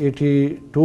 82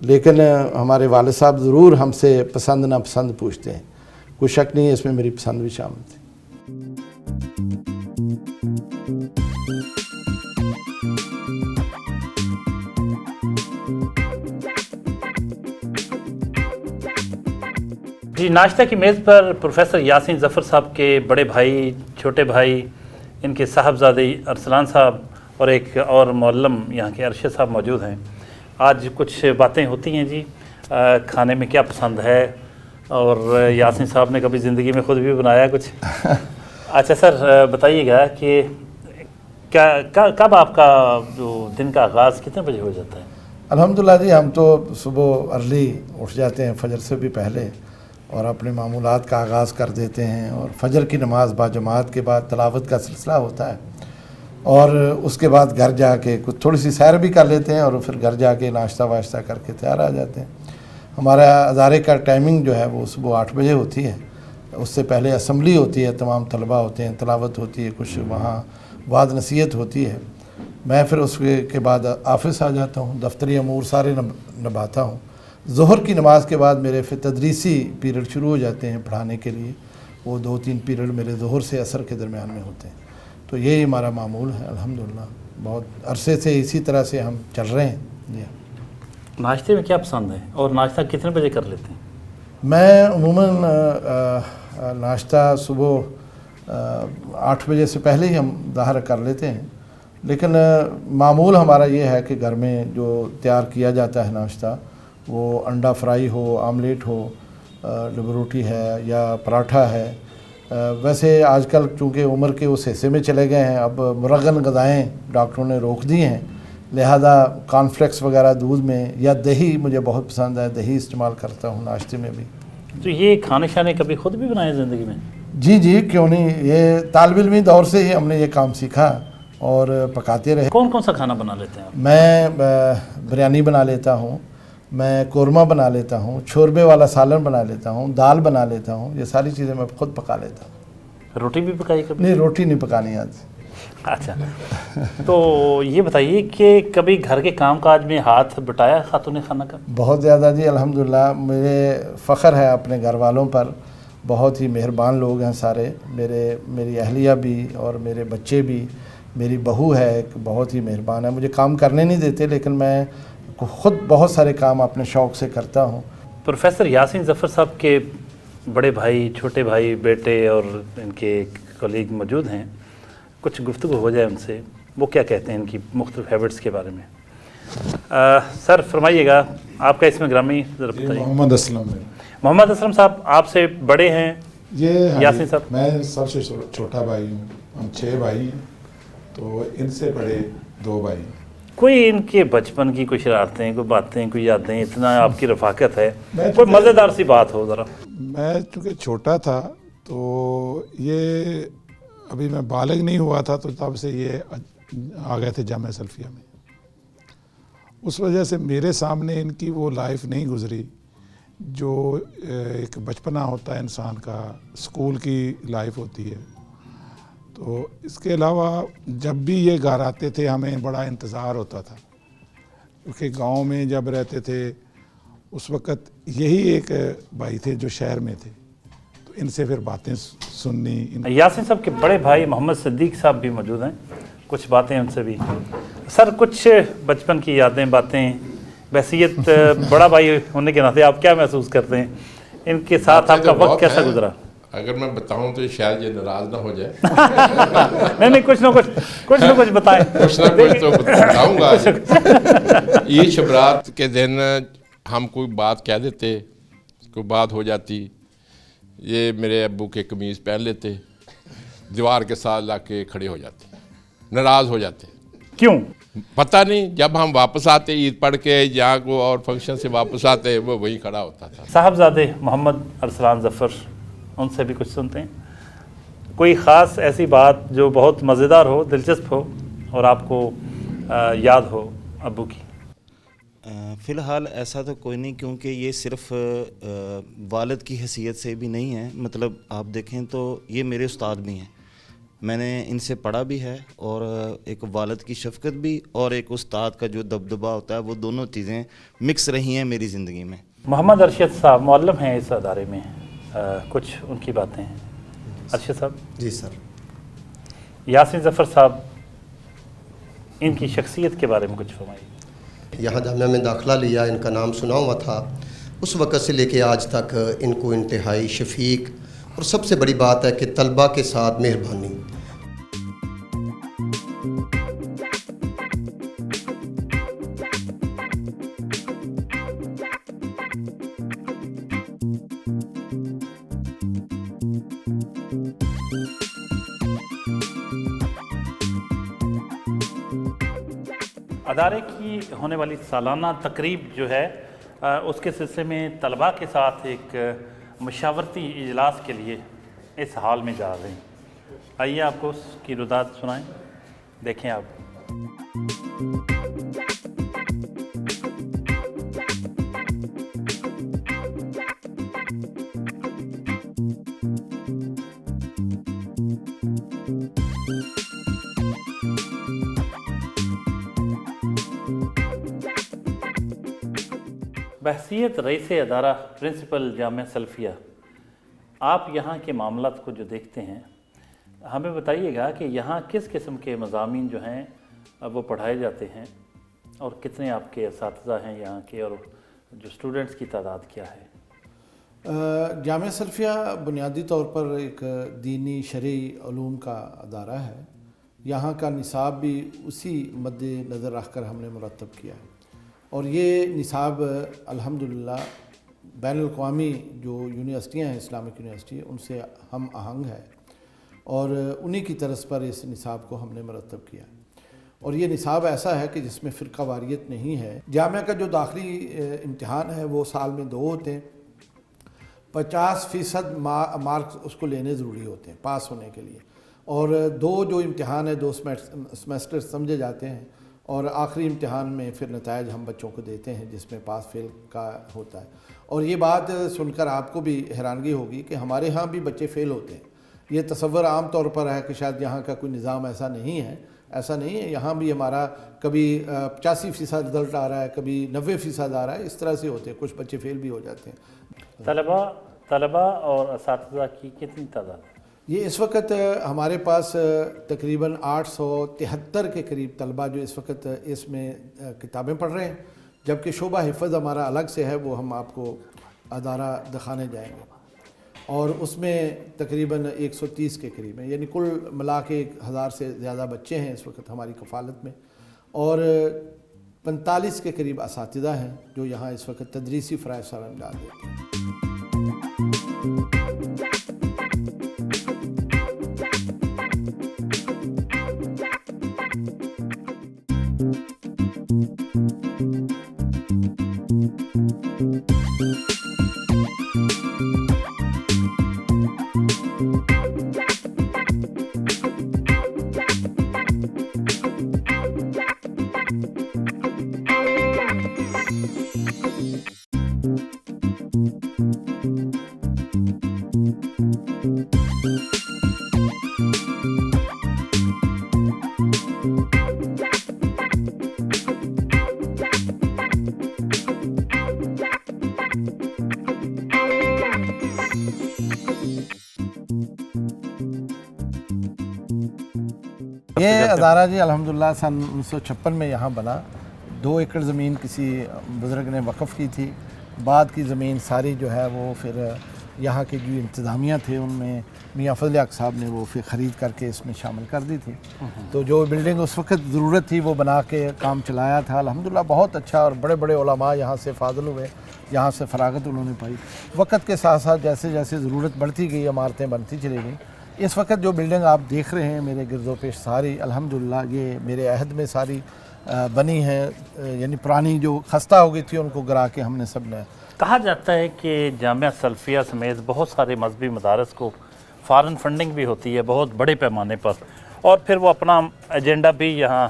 لیکن ہمارے والد صاحب ضرور ہم سے پسند ناپسند پوچھتے ہیں. کوئی شک نہیں ہے اس میں میری پسند بھی شامل تھی. جی، ناشتہ کی میز پر پروفیسر یاسین ظفر صاحب کے بڑے بھائی، چھوٹے بھائی، ان کے صاحبزادے ارسلان صاحب اور ایک اور معلم یہاں کے ارشد صاحب موجود ہیں. آج کچھ باتیں ہوتی ہیں جی، کھانے میں کیا پسند ہے، اور یاسین صاحب نے کبھی زندگی میں خود بھی بنایا کچھ. اچھا سر، بتائیے گا کہ کب آپ کا جو دن کا آغاز کتنے بجے ہو جاتا ہے؟ الحمدللہ جی، ہم تو صبح ارلی اٹھ جاتے ہیں، فجر سے بھی پہلے، اور اپنے معمولات کا آغاز کر دیتے ہیں. اور فجر کی نماز باجماعت کے بعد تلاوت کا سلسلہ ہوتا ہے، اور اس کے بعد گھر جا کے کچھ تھوڑی سی سیر بھی کر لیتے ہیں، اور پھر گھر جا کے ناشتہ واشتہ کر کے تیار آ جاتے ہیں. ہمارا ادارے کا ٹائمنگ جو ہے وہ صبح 8 بجے ہوتی ہے. اس سے پہلے اسمبلی ہوتی ہے، تمام طلباء ہوتے ہیں، تلاوت ہوتی ہے، کچھ وہاں وعظ نصیحت ہوتی ہے. میں پھر اس کے بعد آفس آ جاتا ہوں، دفتری امور سارے نبھاتا ہوں. ظہر کی نماز کے بعد میرے پھر تدریسی پیریڈ شروع ہو جاتے ہیں پڑھانے کے لیے. وہ 2-3 پیریڈ میرے ظہر سے عصر کے درمیان میں ہوتے ہیں. تو یہی ہمارا معمول ہے الحمدللہ. بہت عرصے سے اسی طرح سے ہم چل رہے ہیں. جی، ناشتے میں کیا پسند ہے اور ناشتہ کتنے بجے کر لیتے ہیں؟ میں عموماً ناشتہ صبح 8 بجے سے پہلے ہی ہم ظاہر کر لیتے ہیں. لیکن معمول ہمارا یہ ہے کہ گھر میں جو تیار کیا جاتا ہے ناشتہ، وہ انڈا فرائی ہو، آملیٹ ہو، ڈبو روٹی ہے یا پراٹھا ہے. ویسے آج کل چونکہ عمر کے اس حصے میں چلے گئے ہیں، اب مرغن غذائیں ڈاکٹروں نے روک دی ہیں، لہذا کارن فلیکس وغیرہ دودھ میں، یا دہی مجھے بہت پسند ہے، دہی استعمال کرتا ہوں ناشتے میں بھی. تو یہ کھانے شانے کبھی خود بھی بنائے زندگی میں؟ جی، کیوں نہیں. یہ طالب علمی دور سے ہی ہم نے یہ کام سیکھا اور پکاتے رہے. کون سا کھانا بنا لیتے ہیں آپ؟ میں بریانی بنا لیتا ہوں، میں قورمہ بنا لیتا ہوں، شوربے والا سالن بنا لیتا ہوں، دال بنا لیتا ہوں. یہ ساری چیزیں میں خود پکا لیتا ہوں. روٹی بھی پکائی کبھی؟ نہیں، روٹی نہیں پکانی آج. اچھا، تو یہ بتائیے کہ کبھی گھر کے کام کاج میں ہاتھ بٹایا خاتون خانہ کا؟ بہت زیادہ جی، الحمدللہ. مجھے فخر ہے اپنے گھر والوں پر. بہت ہی مہربان لوگ ہیں سارے. میری اہلیہ بھی اور میرے بچے بھی. میری بہو ہے ایک، بہت ہی مہربان ہے. مجھے کام کرنے نہیں دیتے، لیکن میں خود بہت سارے کام اپنے شوق سے کرتا ہوں. پروفیسر یاسین ظفر صاحب کے بڑے بھائی، چھوٹے بھائی، بیٹے اور ان کے کولیگ موجود ہیں. کچھ گفتگو ہو جائے ان سے، وہ کیا کہتے ہیں ان کی مختلف ہیبٹس کے بارے میں. سر فرمائیے گا، آپ کا اسم گرامی ذرا بتائیے. محمد اسلم. محمد اسلم صاحب آپ سے بڑے ہیں یہ یاسین صاحب؟ میں سب سے چھوٹا بھائی ہوں. ہم 6 بھائی ہیں، تو ان سے بڑے 2 بھائی. کوئی ان کے بچپن کی کوئی شرارتیں، کوئی باتیں، کوئی یادیں، اتنا آپ کی رفاقت ہے، کوئی مزیدار سی بات ہو ذرا. میں چونکہ چھوٹا تھا تو یہ ابھی میں بالغ نہیں ہوا تھا، تو تب سے یہ آ گئے تھے جامعہ سلفیہ میں. اس وجہ سے میرے سامنے ان کی وہ لائف نہیں گزری جو ایک بچپنا ہوتا ہے انسان کا، اسکول کی لائف ہوتی ہے. تو اس کے علاوہ جب بھی یہ گھر آتے تھے ہمیں بڑا انتظار ہوتا تھا، کیونکہ گاؤں میں جب رہتے تھے اس وقت یہی ایک بھائی تھے جو شہر میں تھے، تو ان سے پھر باتیں سننی. یاسین صاحب کے بڑے بھائی محمد صدیق صاحب بھی موجود ہیں، کچھ باتیں ان سے بھی. سر کچھ بچپن کی یادیں، باتیں، بحیثیت بڑا بھائی ہونے کے ناطے آپ کیا محسوس کرتے ہیں؟ ان کے ساتھ آپ کا وقت کیسا گزرا؟ اگر میں بتاؤں تو شاید یہ ناراض نہ ہو جائے. نہیں، کچھ نہ کچھ بتائیں. کچھ نہ کچھ تو بتاؤں گا. عید شبرات کے دن ہم کوئی بات کہہ دیتے، کوئی بات ہو جاتی، یہ میرے ابو کے قمیض پہن لیتے، دیوار کے ساتھ لا کے کھڑے ہو جاتے، ناراض ہو جاتے. کیوں؟ پتہ نہیں. جب ہم واپس آتے عید پڑھ کے یا کوئی اور فنکشن سے واپس آتے، وہ وہیں کھڑا ہوتا تھا. صاحبزادے محمد ارسلان ظفر، ان سے بھی کچھ سنتے ہیں. کوئی خاص ایسی بات جو بہت مزیدار ہو، دلچسپ ہو اور آپ کو یاد ہو ابو کی؟ فی الحال ایسا تو کوئی نہیں، کیونکہ یہ صرف والد کی حیثیت سے بھی نہیں ہے. مطلب آپ دیکھیں تو یہ میرے استاد بھی ہیں. میں نے ان سے پڑھا بھی ہے، اور ایک والد کی شفقت بھی اور ایک استاد کا جو دبدبہ ہوتا ہے، وہ دونوں چیزیں مکس رہی ہیں میری زندگی میں۔ محمد ارشد صاحب معلم ہیں اس ادارے میں، کچھ ان کی باتیں ہیں۔ ارشد صاحب۔ جی سر، یاسین ظفر صاحب، ان کی شخصیت کے بارے میں کچھ فرمائیے۔ یہاں جامعہ میں داخلہ لیا، ان کا نام سنا ہوا تھا، اس وقت سے لے کے آج تک ان کو انتہائی شفیق، اور سب سے بڑی بات ہے کہ طلباء کے ساتھ مہربانی۔ ادارے کی ہونے والی سالانہ تقریب جو ہے اس کے سلسلے میں طلباء کے ساتھ ایک مشاورتی اجلاس کے لیے اس حال میں جا رہے ہیں۔ آئیے آپ کو اس کی رداد سنائیں، دیکھیں آپ۔ بحثیت رئیس ادارہ پرنسپل جامعہ سلفیہ، آپ یہاں کے معاملات کو جو دیکھتے ہیں، ہمیں بتائیے گا کہ یہاں کس قسم کے مضامین جو ہیں وہ پڑھائے جاتے ہیں، اور کتنے آپ کے اساتذہ ہیں یہاں کے، اور جو اسٹوڈنٹس کی تعداد کیا ہے؟ جامعہ سلفیہ بنیادی طور پر ایک دینی شرعی علوم کا ادارہ ہے۔ یہاں کا نصاب بھی اسی مد نظر رکھ کر ہم نے مرتب کیا ہے، اور یہ نصاب الحمدللہ بین الاقوامی جو یونیورسٹیاں ہیں، اسلامک یونیورسٹی، ان سے ہم آہنگ ہے، اور انہی کی طرز پر اس نصاب کو ہم نے مرتب کیا ہے۔ اور یہ نصاب ایسا ہے کہ جس میں فرقہ واریت نہیں ہے۔ جامعہ کا جو داخلی امتحان ہے وہ سال میں 2 ہوتے ہیں، 50% مارکس اس کو لینے ضروری ہوتے ہیں پاس ہونے کے لیے، اور 2 جو امتحان ہے 2 سمیسٹر سمجھے جاتے ہیں، اور آخری امتحان میں پھر نتائج ہم بچوں کو دیتے ہیں جس میں پاس فیل کا ہوتا ہے۔ اور یہ بات سن کر آپ کو بھی حیرانگی ہوگی کہ ہمارے ہاں بھی بچے فیل ہوتے ہیں۔ یہ تصور عام طور پر ہے کہ شاید یہاں کا کوئی نظام ایسا نہیں ہے، ایسا نہیں ہے۔ یہاں بھی ہمارا کبھی 85% رزلٹ آ رہا ہے، کبھی 90% آ رہا ہے، اس طرح سے ہوتے ہیں، کچھ بچے فیل بھی ہو جاتے ہیں۔ طلباء اور اساتذہ کی کتنی تعداد ہے؟ یہ اس وقت ہمارے پاس تقریباً 873 کے قریب طلباء جو اس وقت اس میں کتابیں پڑھ رہے ہیں، جبکہ شعبہ حفظ ہمارا الگ سے ہے، وہ ہم آپ کو ادارہ دکھانے جائیں گے، اور اس میں تقریباً 130 کے قریب ہیں، یعنی کل ملا کے 1000 سے زیادہ بچے ہیں اس وقت ہماری کفالت میں، اور 45 کے قریب اساتذہ ہیں جو یہاں اس وقت تدریسی فرائض سر انجام دیتے ہیں۔ یہ ادارہ جی الحمدللہ سن 1956 میں یہاں بنا۔ 2 ایکڑ زمین کسی بزرگ نے وقف کی تھی، بعد کی زمین ساری جو ہے وہ پھر یہاں کے جو انتظامیہ تھے ان میں میاں فضل حق صاحب نے وہ پھر خرید کر کے اس میں شامل کر دی تھی۔ تو جو بلڈنگ اس وقت ضرورت تھی وہ بنا کے کام چلایا تھا الحمدللہ، بہت اچھا، اور بڑے بڑے علماء یہاں سے فاضل ہوئے، یہاں سے فراغت انہوں نے پائی۔ وقت کے ساتھ ساتھ جیسے جیسے ضرورت بڑھتی گئی، عمارتیں بنتی چلی گئیں۔ اس وقت جو بلڈنگ آپ دیکھ رہے ہیں میرے گرد و پیش ساری الحمدللہ یہ میرے عہد میں ساری بنی ہیں، یعنی پرانی جو خستہ ہو گئی تھی ان کو گرا کے ہم نے سب نے۔ کہا جاتا ہے کہ جامعہ سلفیہ سمیت بہت سارے مذہبی مدارس کو فارن فنڈنگ بھی ہوتی ہے بہت بڑے پیمانے پر، اور پھر وہ اپنا ایجنڈا بھی یہاں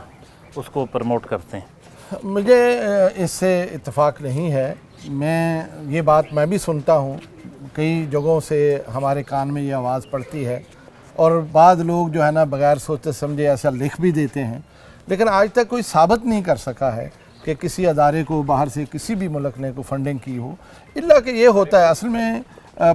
اس کو پروموٹ کرتے ہیں۔ مجھے اس سے اتفاق نہیں ہے، یہ بات میں بھی سنتا ہوں، کئی جگہوں سے ہمارے کان میں یہ آواز پڑتی ہے، اور بعض لوگ جو ہے نا بغیر سوچے سمجھے ایسا لکھ بھی دیتے ہیں، لیکن آج تک کوئی ثابت نہیں کر سکا ہے کہ کسی ادارے کو باہر سے کسی بھی ملک نے کوئی فنڈنگ کی ہو، الا کہ یہ ہوتا ہے اصل میں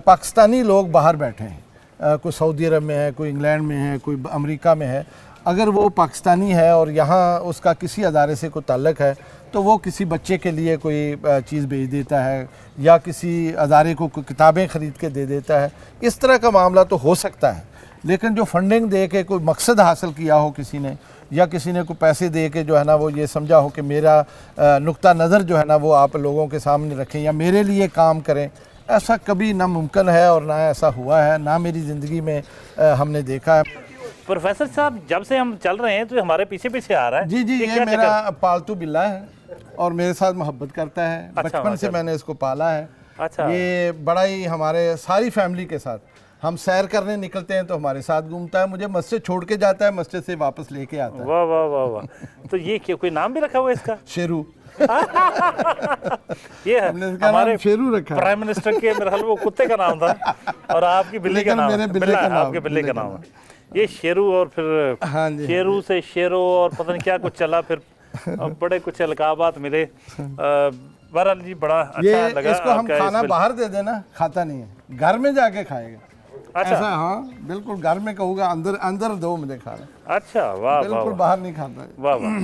پاکستانی لوگ باہر بیٹھے ہیں، کوئی سعودی عرب میں ہے، کوئی انگلینڈ میں ہے، کوئی امریکہ میں ہے، اگر وہ پاکستانی ہے اور یہاں اس کا کسی ادارے سے کوئی تعلق ہے تو وہ کسی بچے کے لیے کوئی چیز بھیج دیتا ہے یا کسی ادارے کو کوئی کتابیں خرید کے دے دیتا ہے، اس طرح کا معاملہ تو ہو سکتا ہے، لیکن جو فنڈنگ دے کے کوئی مقصد حاصل کیا ہو کسی نے، یا کسی نے کوئی پیسے دے کے جو ہے نا وہ یہ سمجھا ہو کہ میرا نقطہ نظر جو ہے نا وہ آپ لوگوں کے سامنے رکھیں یا میرے لیے کام کریں، ایسا کبھی نہ ممکن ہے اور نہ ایسا ہوا ہے، نہ میری زندگی میں ہم نے دیکھا ہے۔ پروفیسر صاحب جب سے ہم چل رہے ہیں تو ہمارے پیچھے پیچھے آ رہا ہے، جی یہ یہ کیا میرا چکر؟ پالتو بلہ ہے اور میرے ساتھ محبت کرتا ہے، اچھا، بچپن سے میں نے اس کو پالا ہے۔ اچھا۔ یہ بڑا ہی ہمارے ساری فیملی کے ساتھ ہم سیر کرنے نکلتے ہیں تو ہمارے ساتھ گھومتا ہے، مجھے مسجد چھوڑ کے جاتا ہے، مسجد سے واپس لے کے آتا ہے۔ واہ واہ واہ واہ، تو یہ کوئی نام بھی رکھا ہوا ہے اس کا؟ شیرو، یہ ہم نے اس کا ہمارے نام شیرو رکھا ہے۔ پرائم منسٹر کے میرے خیال وہ کتے کا نام تھا اور آپ کی بلی کا لیکن نام میرے ہے، بلے کا نام، آپ کے بلے بلے کا کا نام ہے۔ یہ شیرو اور پھر ہاں جی، شیرو سے شیرو اور پتہ نہیں کیا کچھ چلا، پھر بڑے کچھ القابات ملے۔ بہرحال جی بڑا اچھا یہ لگا اس کو ہم آپ کا کھانا باہر دے دینا کھاتا نہیں ہے، گھر میں جا کے کھائے گا۔ اچھا ایسا ہاں بالکل، گھر میں کہوں گا اندر دو مجھے کھانا، اچھا، واہ واہ بالکل واہ باہر نہیں کھاتا ہے۔ واہ واہ۔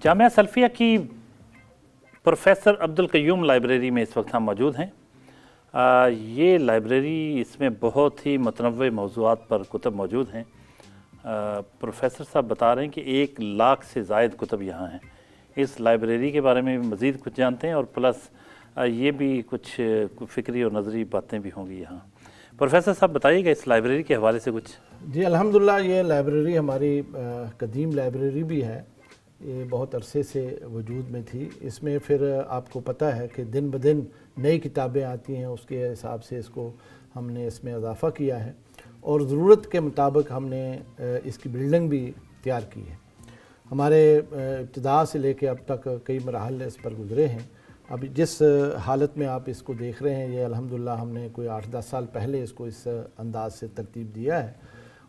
جامعہ سلفیہ کی پروفیسر عبدالقیوم لائبریری میں اس وقت ہم موجود ہیں۔ یہ لائبریری، اس میں بہت ہی متنوع موضوعات پر کتب موجود ہیں۔ پروفیسر صاحب بتا رہے ہیں کہ 1 لاکھ سے زائد کتب یہاں ہیں۔ اس لائبریری کے بارے میں مزید کچھ جانتے ہیں اور پلس یہ بھی کچھ فکری اور نظری باتیں بھی ہوں گی یہاں۔ پروفیسر صاحب بتائیے گا اس لائبریری کے حوالے سے کچھ۔ جی الحمدللہ، یہ لائبریری ہماری قدیم لائبریری بھی ہے، یہ بہت عرصے سے وجود میں تھی۔ اس میں پھر آپ کو پتہ ہے کہ دن بدن نئی کتابیں آتی ہیں، اس کے حساب سے اس کو ہم نے اس میں اضافہ کیا ہے اور ضرورت کے مطابق ہم نے اس کی بلڈنگ بھی تیار کی ہے۔ ہمارے ابتدا سے لے کے اب تک کئی مراحل اس پر گزرے ہیں۔ اب جس حالت میں آپ اس کو دیکھ رہے ہیں، یہ الحمدللہ ہم نے کوئی 8-10 سال پہلے اس کو اس انداز سے ترتیب دیا ہے،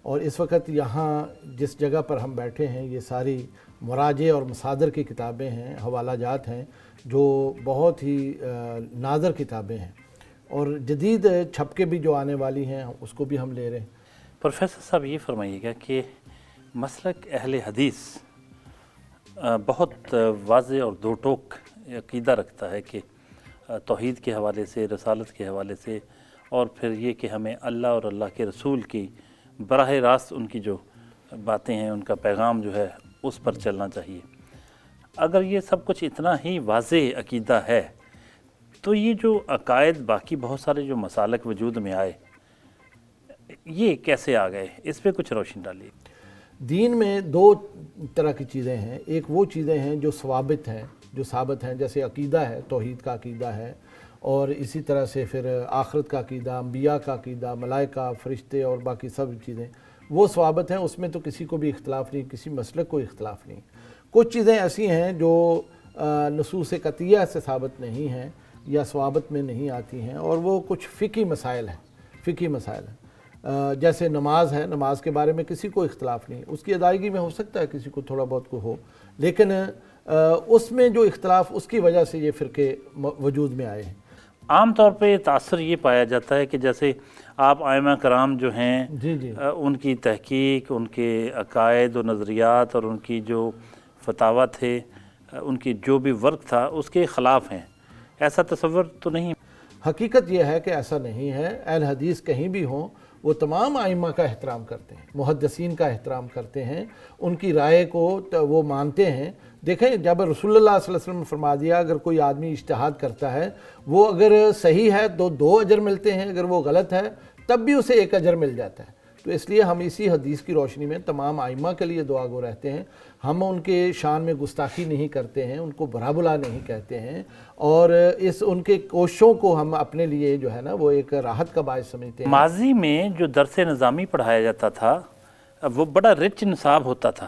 اور اس وقت یہاں جس جگہ پر ہم بیٹھے ہیں یہ ساری مراجع اور مصادر کی کتابیں ہیں، حوالہ جات ہیں جو بہت ہی نادر کتابیں ہیں، اور جدید چھپکے بھی جو آنے والی ہیں اس کو بھی ہم لے رہے ہیں۔ پروفیسر صاحب یہ فرمائیے گا کہ مسلک اہل حدیث بہت واضح اور دو ٹوک عقیدہ رکھتا ہے کہ توحید کے حوالے سے، رسالت کے حوالے سے، اور پھر یہ کہ ہمیں اللہ اور اللہ کے رسول کی براہ راست ان کی جو باتیں ہیں، ان کا پیغام جو ہے اس پر چلنا چاہیے۔ اگر یہ سب کچھ اتنا ہی واضح عقیدہ ہے تو یہ جو عقائد باقی بہت سارے جو مسالک وجود میں آئے یہ کیسے آ گئے؟ اس پہ کچھ روشنی ڈالیے۔ دین میں 2 طرح کی چیزیں ہیں، ایک وہ چیزیں ہیں جو ثابت ہیں، جو ثابت ہیں، جیسے عقیدہ ہے، توحید کا عقیدہ ہے، اور اسی طرح سے پھر آخرت کا عقیدہ، انبیاء کا عقیدہ، ملائکہ، فرشتے اور باقی سب چیزیں وہ ثابت ہیں، اس میں تو کسی کو بھی اختلاف نہیں، کسی مسلک کو اختلاف نہیں۔ کچھ چیزیں ایسی ہیں جو نصوص قطعیہ سے ثابت نہیں ہیں یا ثوابت میں نہیں آتی ہیں، اور وہ کچھ فقہی مسائل ہیں، جیسے نماز ہے، نماز کے بارے میں کسی کو اختلاف نہیں، اس کی ادائیگی میں ہو سکتا ہے کسی کو تھوڑا بہت کو ہو، لیکن اس میں جو اختلاف اس کی وجہ سے یہ فرقے وجود میں آئے ہیں۔ عام طور پہ تاثر یہ پایا جاتا ہے کہ جیسے آپ ائمہ کرام جو ہیں جی ان کی تحقیق، ان کے عقائد و نظریات اور ان کی جو فتاوی تھے، ان کی جو بھی ورک تھا اس کے خلاف ہیں، ایسا تصور تو نہیں؟ حقیقت یہ ہے کہ ایسا نہیں ہے۔ اہل حدیث کہیں بھی ہوں وہ تمام ائمہ کا احترام کرتے ہیں، محدثین کا احترام کرتے ہیں، ان کی رائے کو وہ مانتے ہیں۔ دیکھیں، جب رسول اللہ صلی اللہ علیہ وسلم نے فرما دیا اگر کوئی آدمی اجتہاد کرتا ہے، وہ اگر صحیح ہے تو 2 اجر ملتے ہیں، اگر وہ غلط ہے تب بھی اسے 1 اجر مل جاتا ہے۔ تو اس لیے ہم اسی حدیث کی روشنی میں تمام ائمہ کے لیے دعا گو رہتے ہیں۔ ہم ان کے شان میں گستاخی نہیں کرتے ہیں، ان کو برا بلا نہیں کہتے ہیں، اور ان کے کوششوں کو ہم اپنے لیے جو ہے نا وہ ایک راحت کا باعث سمجھتے ہیں۔ ماضی میں جو درس نظامی پڑھایا جاتا تھا وہ بڑا رچ نصاب ہوتا تھا،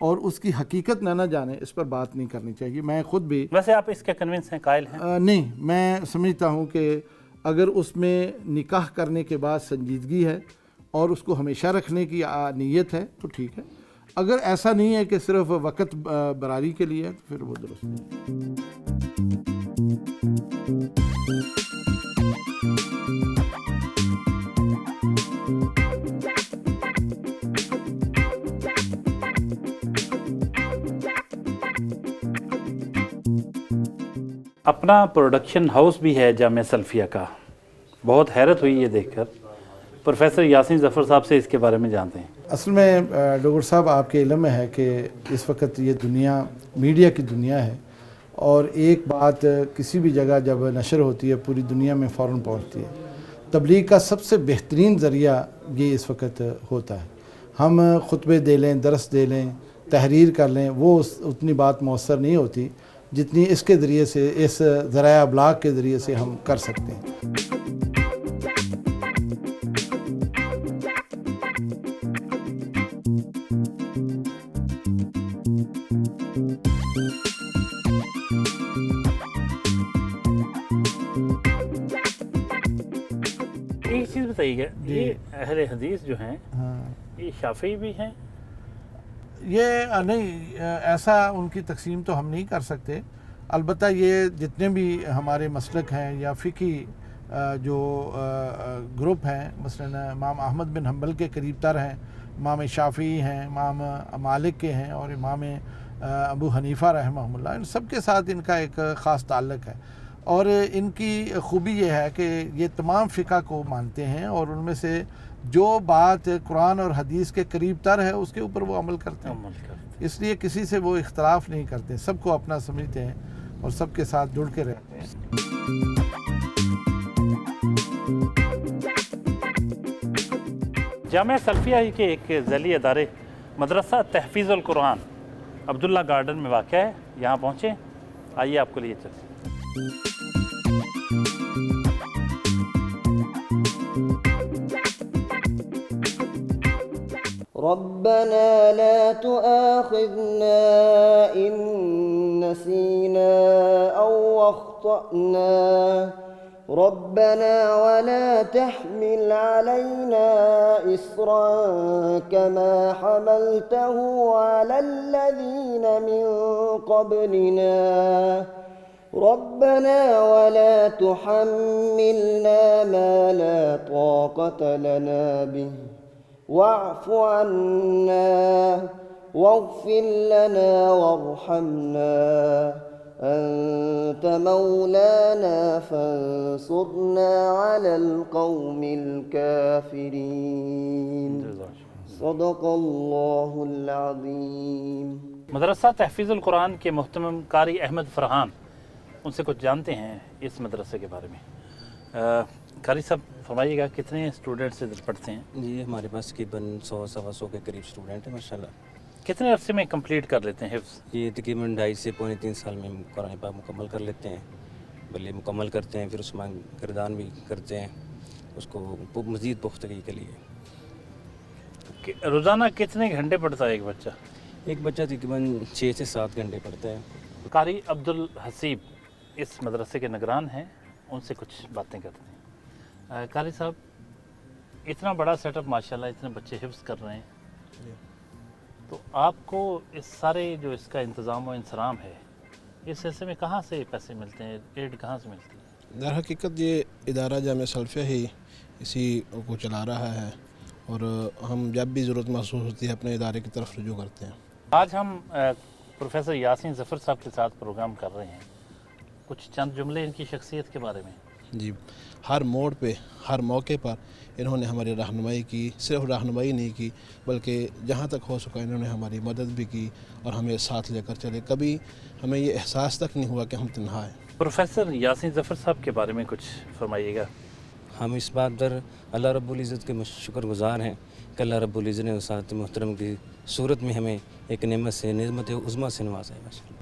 اور اس کی حقیقت نہ جانے، اس پر بات نہیں کرنی چاہیے. میں خود بھی ویسے آپ اس کے کنونس ہیں، قائل ہیں؟ نہیں، میں سمجھتا ہوں کہ اگر اس میں نکاح کرنے کے بعد سنجیدگی ہے اور اس کو ہمیشہ رکھنے کی نیت ہے تو ٹھیک ہے. اگر ایسا نہیں ہے کہ صرف وقت براری کے لیے ہے تو پھر وہ درست نہیں. اپنا پروڈکشن ہاؤس بھی ہے جامعہ سلفیہ کا. بہت حیرت ہوئی یہ دیکھ کر. پروفیسر یاسین ظفر صاحب سے اس کے بارے میں جانتے ہیں. اصل میں ڈاکٹر صاحب آپ کے علم میں ہے کہ اس وقت یہ دنیا میڈیا کی دنیا ہے، اور ایک بات کسی بھی جگہ جب نشر ہوتی ہے پوری دنیا میں فوراً پہنچتی ہے. تبلیغ کا سب سے بہترین ذریعہ یہ اس وقت ہوتا ہے. ہم خطبے دے لیں، درس دے لیں، تحریر کر لیں، وہ اتنی بات مؤثر نہیں ہوتی جتنی اس کے ذریعے سے، اس ذرائع ابلاغ کے ذریعے سے ہم کر سکتے ہیں. ایک چیز بتائیے گا، یہ اہل حدیث جو ہیں یہ شافعی بھی ہیں؟ یہ نہیں، ایسا ان کی تقسیم تو ہم نہیں کر سکتے. البتہ یہ جتنے بھی ہمارے مسلک ہیں یا فقہی جو گروپ ہیں، مثلا امام احمد بن حنبل کے قریب تر ہیں، امام شافعی ہیں، امام مالک کے ہیں، اور امام ابو حنیفہ رحمہ اللہ، ان سب کے ساتھ ان کا ایک خاص تعلق ہے. اور ان کی خوبی یہ ہے کہ یہ تمام فقہ کو مانتے ہیں، اور ان میں سے جو بات قرآن اور حدیث کے قریب تر ہے اس کے اوپر وہ عمل کرتے ہیں. اس لیے کسی سے وہ اختلاف نہیں کرتے، سب کو اپنا سمجھتے ہیں اور سب کے ساتھ جڑ کے رہتے ہیں. جامعہ سلفیہ کے ایک ذیلی ادارے مدرسہ تحفیظ القرآن عبداللہ گارڈن میں واقع ہے. یہاں پہنچیں، آئیے آپ کو لیے چلیں. ربنا لا تؤاخذنا إن نسينا أو أخطأنا ربنا ولا تحمل علينا إصرا كما حملته على الذين من قبلنا ربنا ولا تحملنا ما لا طاقة لنا به واعف عنا واغفر لنا وارحمنا أنت مولانا فانصرنا على القوم الكافرين صدق الله العظيم. مدرسہ تحفیظ القرآن کے محتمم قاری احمد فرحان، ان سے کچھ جانتے ہیں اس مدرسے کے بارے میں. قاری صاحب فرمائیے گا کتنے اسٹوڈنٹس ادھر پڑھتے ہیں؟ جی ہمارے پاس تقریباً 100-125 کے قریب اسٹوڈنٹ ہیں ماشاء اللہ. کتنے عرصے میں کمپلیٹ کر لیتے ہیں حفظ؟ یہ تقریباً 2.5 سے پونے 3 سال میں قرآن پاک مکمل کر لیتے ہیں. بلکہ مکمل کرتے ہیں، پھر اس میں گردان بھی کرتے ہیں اس کو مزید پختگی کے لیے. روزانہ کتنے گھنٹے پڑھتا ہے ایک بچہ؟ ایک بچہ تقریباً 6 سے 7 گھنٹے پڑھتا ہے. قاری عبدالحسیب اس مدرسے کے نگران ہیں، ان سے کچھ باتیں کرتے ہیں. قاری صاحب، اتنا بڑا سیٹ اپ ماشاءاللہ، اتنے بچے حفظ کر رہے ہیں، تو آپ کو اس سارے جو اس کا انتظام و انصرام ہے، اس سلسلے میں کہاں سے پیسے ملتے ہیں، ایڈ کہاں سے ملتی ہے؟ در حقیقت یہ ادارہ جامعہ سلفیہ ہی اسی کو چلا رہا ہے، اور ہم جب بھی ضرورت محسوس ہوتی ہے اپنے ادارے کی طرف رجوع کرتے ہیں. آج ہم پروفیسر یاسین ظفر صاحب کے ساتھ پروگرام کر رہے ہیں. کچھ چند جملے ان کی شخصیت کے بارے میں. جی، ہر موڑ پہ، ہر موقع پر انہوں نے ہماری رہنمائی کی. صرف رہنمائی نہیں کی بلکہ جہاں تک ہو سکا انہوں نے ہماری مدد بھی کی اور ہمیں ساتھ لے کر چلے. کبھی ہمیں یہ احساس تک نہیں ہوا کہ ہم تنہا ہیں. پروفیسر یاسین ظفر صاحب کے بارے میں کچھ فرمائیے گا. ہم اس بات پر اللہ رب العزت کے شکر گزار ہیں کہ اللہ رب العزت نے اساتذہ محترم کی صورت میں ہمیں ایک نعمت سے، نعمت عظمیٰ سے نوازا ہے.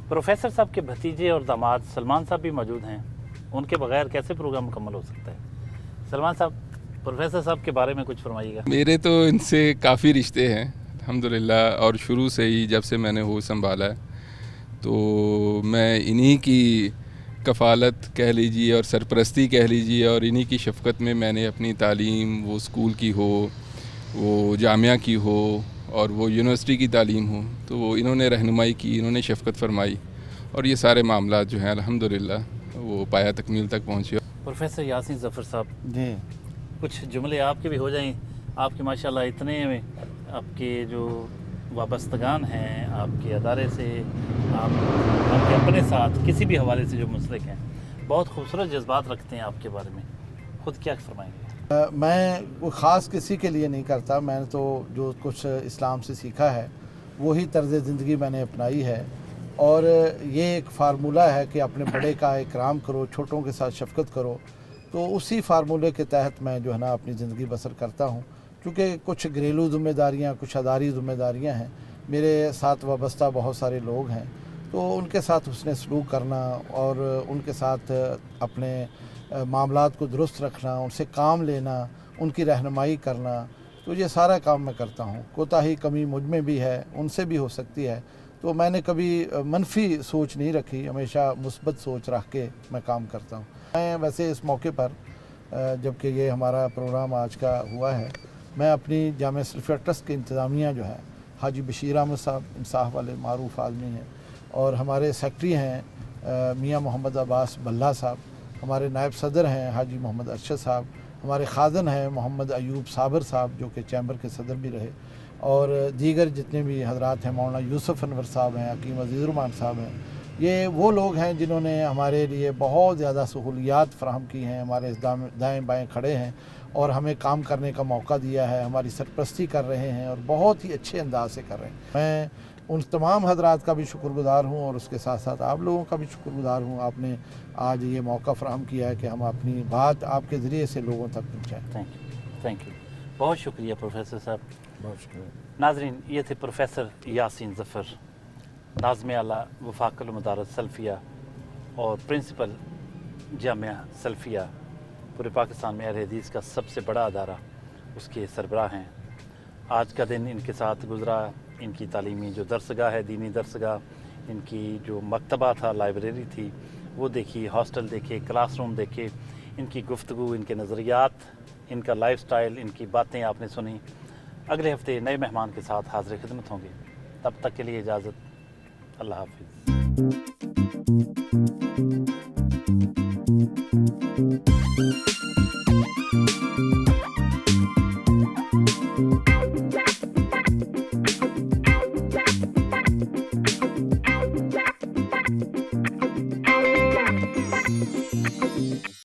پروفیسر صاحب کے بھتیجے اور داماد سلمان صاحب بھی موجود ہیں. ان کے بغیر کیسے پروگرام مکمل ہو سکتا ہے؟ سلمان صاحب، پروفیسر صاحب کے بارے میں کچھ فرمائیے گا. میرے تو ان سے کافی رشتے ہیں. الحمدللہ، اور شروع سے ہی جب سے میں نے ہوش سنبھالا ہے تو میں انہی کی کفالت کہہ لیجیے اور سرپرستی کہہ لیجیے اور انہی کی شفقت میں نے اپنی تعلیم، وہ اسکول کی ہو، وہ جامعہ کی ہو اور وہ یونیورسٹی کی تعلیم ہو، تو وہ انہوں نے رہنمائی کی، انہوں نے شفقت فرمائی اور یہ سارے معاملات جو ہیں الحمدللہ وہ پایہ تکمیل تک پہنچے۔ پروفیسر یاسین ظفر صاحب، جی کچھ جملے آپ کے بھی ہو جائیں۔ آپ کے ماشاءاللہ اتنے آپ کے جو وابستگان ہیں آپ کے ادارے سے، آپ کے اپنے ساتھ کسی بھی حوالے سے جو منسلک ہیں، بہت خوبصورت جذبات رکھتے ہیں آپ کے بارے میں، خود کیا فرمائیں گے؟ میں کوئی خاص کسی کے لیے نہیں کرتا، میں نے تو جو کچھ اسلام سے سیکھا ہے وہی طرز زندگی میں نے اپنائی ہے، اور یہ ایک فارمولہ ہے کہ اپنے بڑے کا اکرام کرو، چھوٹوں کے ساتھ شفقت کرو، تو اسی فارمولے کے تحت میں جو ہے نا اپنی زندگی بسر کرتا ہوں۔ کیونکہ کچھ گھریلو ذمہ داریاں، کچھ اداری ذمہ داریاں ہیں، میرے ساتھ وابستہ بہت سارے لوگ ہیں، تو ان کے ساتھ حسن سلوک کرنا اور ان کے ساتھ اپنے معاملات کو درست رکھنا، ان سے کام لینا، ان کی رہنمائی کرنا، تو یہ سارا کام میں کرتا ہوں۔ کوتاہی کمی مجھ میں بھی ہے، ان سے بھی ہو سکتی ہے، تو میں نے کبھی منفی سوچ نہیں رکھی، ہمیشہ مثبت سوچ رکھ کے میں کام کرتا ہوں۔ میں ویسے اس موقع پر جبکہ یہ ہمارا پروگرام آج کا ہوا ہے، میں اپنی جامعہ سلفیہ ٹرسٹ کی انتظامیہ جو ہے، حاجی بشیر احمد صاحب انصاف والے معروف آدمی ہیں، اور ہمارے سیکٹری ہیں میاں محمد عباس بلّہ صاحب، ہمارے نائب صدر ہیں حاجی محمد ارشد صاحب، ہمارے خازن ہیں محمد ایوب صابر صاحب جو کہ چیمبر کے صدر بھی رہے، اور دیگر جتنے بھی حضرات ہیں، مولانا یوسف انور صاحب ہیں، حکیم عزیز الرحمان صاحب ہیں، یہ وہ لوگ ہیں جنہوں نے ہمارے لیے بہت زیادہ سہولیات فراہم کی ہیں، ہمارے دائیں بائیں کھڑے ہیں اور ہمیں کام کرنے کا موقع دیا ہے، ہماری سرپرستی کر رہے ہیں اور بہت ہی اچھے انداز سے کر رہے ہیں۔ میں ان تمام حضرات کا بھی شکر گزار ہوں اور اس کے ساتھ ساتھ آپ لوگوں کا بھی شکر گزار ہوں، آپ نے آج یہ موقع فراہم کیا ہے کہ ہم اپنی بات آپ کے ذریعے سے لوگوں تک پہنچائیں۔ تھینک یو، بہت شکریہ پروفیسر صاحب۔ بہت شکریہ۔ ناظرین، یہ تھے پروفیسر یاسین ظفر، ناظم اعلیٰ وفاق المدارس سلفیہ اور پرنسپل جامعہ سلفیہ، پورے پاکستان میں اہل حدیث کا سب سے بڑا ادارہ، اس کے سربراہ ہیں۔ آج کا دن ان کے ساتھ گزرا، ان کی تعلیمی جو درسگاہ ہے، دینی درسگاہ، ان کی جو مکتبہ تھا، لائبریری تھی، وہ دیکھی، ہاسٹل دیکھے، کلاس روم دیکھے، ان کی گفتگو، ان کے نظریات، ان کا لائف سٹائل، ان کی باتیں آپ نے سنی۔ اگلے ہفتے نئے مہمان کے ساتھ حاضر خدمت ہوں گے، تب تک کے لیے اجازت، اللہ حافظ۔